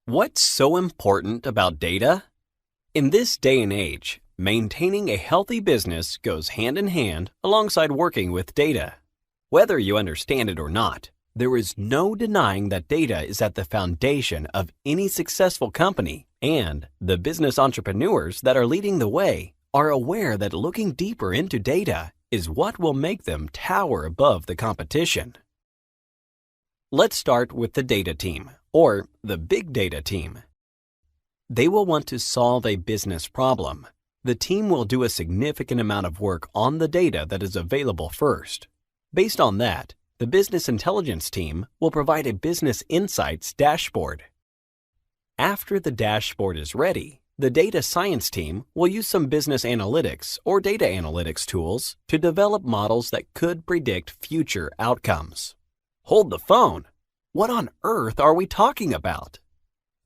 What's so important about data? In this day and age, maintaining a healthy business goes hand in hand alongside working with data. Whether you understand it or not, there is no denying that data is at the foundation of any successful company, and the business entrepreneurs that are leading the way are aware that looking deeper into data is what will make them tower above the competition. Let's start with the data team, or the big data team. They will want to solve a business problem. The team will do a significant amount of work on the data that is available first. Based on that, the business intelligence team will provide a business insights dashboard. After the dashboard is ready, the data science team will use some business analytics or data analytics tools to develop models that could predict future outcomes. Hold the phone! What on earth are we talking about?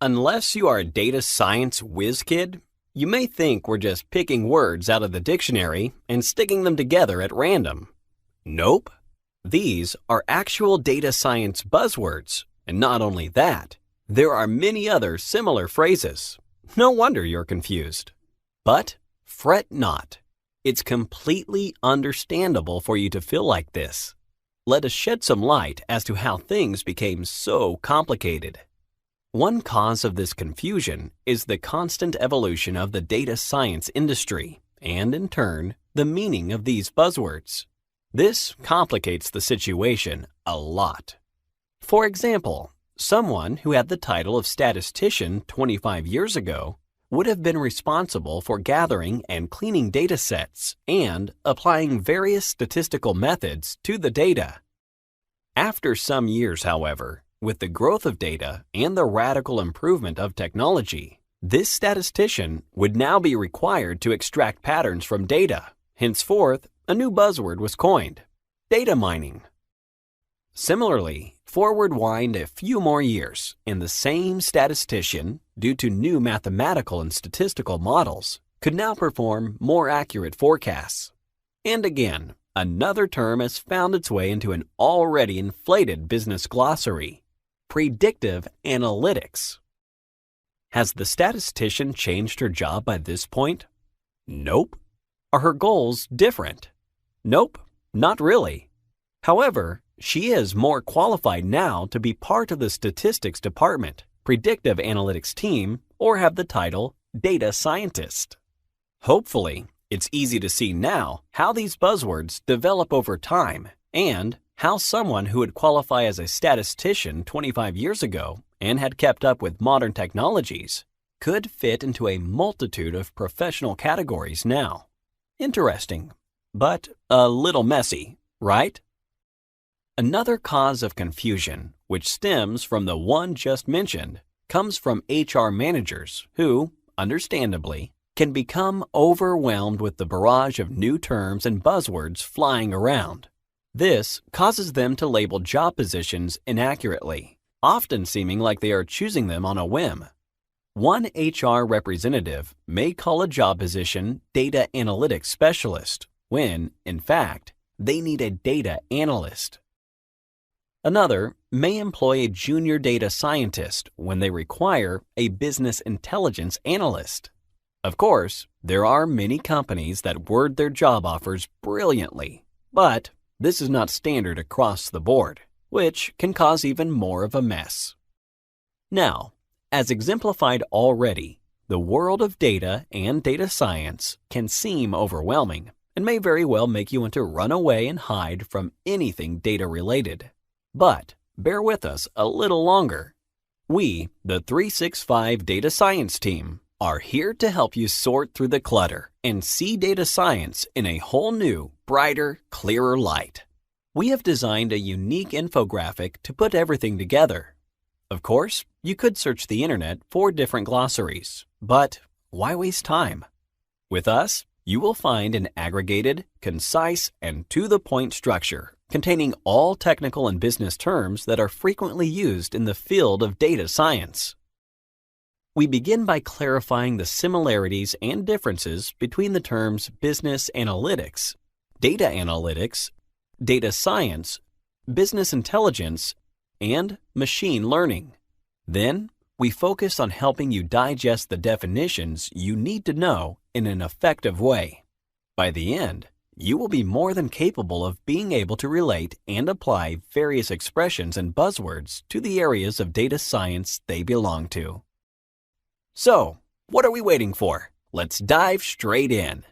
Unless you are a data science whiz kid, you may think we're just picking words out of the dictionary and sticking them together at random. Nope. These are actual data science buzzwords, and not only that, there are many other similar phrases. No wonder you're confused. But fret not. It's completely understandable for you to feel like this. Let us shed some light as to how things became so complicated. One cause of this confusion is the constant evolution of the data science industry, and in turn, the meaning of these buzzwords. This complicates the situation a lot. For example, someone who had the title of statistician 25 years ago would have been responsible for gathering and cleaning data sets and applying various statistical methods to the data. After some years, however, with the growth of data and the radical improvement of technology, this statistician would now be required to extract patterns from data. Henceforth, a new buzzword was coined: data mining. Similarly, forward wind a few more years, and the same statistician, due to new mathematical and statistical models, could now perform more accurate forecasts. And again, another term has found its way into an already inflated business glossary: predictive analytics. Has the statistician changed her job by this point? Nope. Are her goals different? Nope, not really. However, she is more qualified now to be part of the statistics department, predictive analytics team, or have the title data scientist. Hopefully, it's easy to see now how these buzzwords develop over time and how someone who would qualify as a statistician 25 years ago and had kept up with modern technologies could fit into a multitude of professional categories now. Interesting, but a little messy, right? Another cause of confusion, which stems from the one just mentioned, comes from HR managers who, understandably, can become overwhelmed with the barrage of new terms and buzzwords flying around. This causes them to label job positions inaccurately, often seeming like they are choosing them on a whim. One HR representative may call a job position data analytics specialist when, in fact, they need a data analyst. Another may employ a junior data scientist when they require a business intelligence analyst. Of course, there are many companies that word their job offers brilliantly, but this is not standard across the board, which can cause even more of a mess. Now, as exemplified already, the world of data and data science can seem overwhelming and may very well make you want to run away and hide from anything data-related. But bear with us a little longer. We, the 365 Data Science team, are here to help you sort through the clutter and see data science in a whole new, brighter, clearer light. We have designed a unique infographic to put everything together. Of course, you could search the internet for different glossaries, but why waste time? With us, you will find an aggregated, concise, and to-the-point structure containing all technical and business terms that are frequently used in the field of data science. We begin by clarifying the similarities and differences between the terms business analytics, data science, business intelligence, and machine learning. Then, We focus on helping you digest the definitions you need to know in an effective way. By the end, you will be more than capable of being able to relate and apply various expressions and buzzwords to the areas of data science they belong to. So, what are we waiting for? Let's dive straight in.